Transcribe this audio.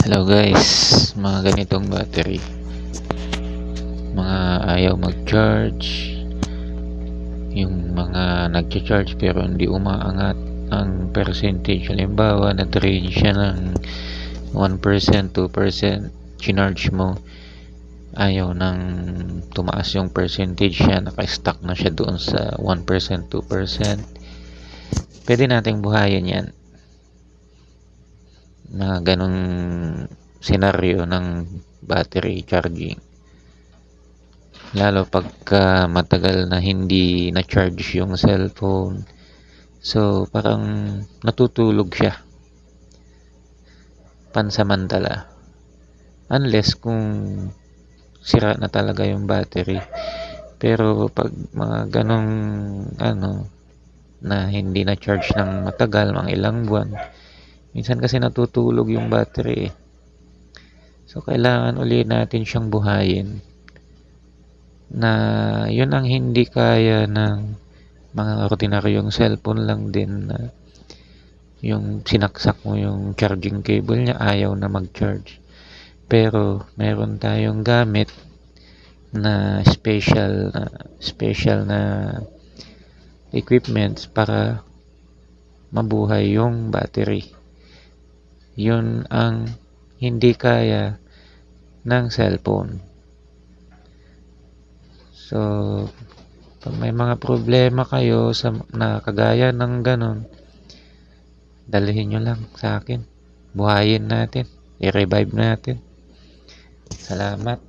Hello guys, mga ganitong battery, mga ayaw mag-charge, yung mga nag-charge pero hindi umaangat ang percentage. Halimbawa na-drain siya ng 1%, 2%, chinarge mo, ayaw nang tumaas yung percentage siya, naka-stuck na siya doon sa 1%, 2%. Pwede nating buhayin yan, mga ganong senaryo ng battery charging, lalo pagka matagal na hindi na-charge yung cellphone. So parang natutulog siya pansamantala, unless kung sira na talaga yung battery. Pero pag mga ganong na hindi na-charge ng matagal, mga ilang buwan, minsan kasi natutulog yung battery. So kailangan uli natin siyang buhayin, na yun ang hindi kaya ng mga ordinaryong cellphone lang din, na yung sinaksak mo yung charging cable niya, ayaw na mag-charge. Pero meron tayong gamit na special na equipments para mabuhay yung battery. Yun ang hindi kaya ng cellphone. So pag may mga problema kayo na kagaya ng ganon, dalhin nyo lang sa akin, buhayin natin, i-revive natin. Salamat.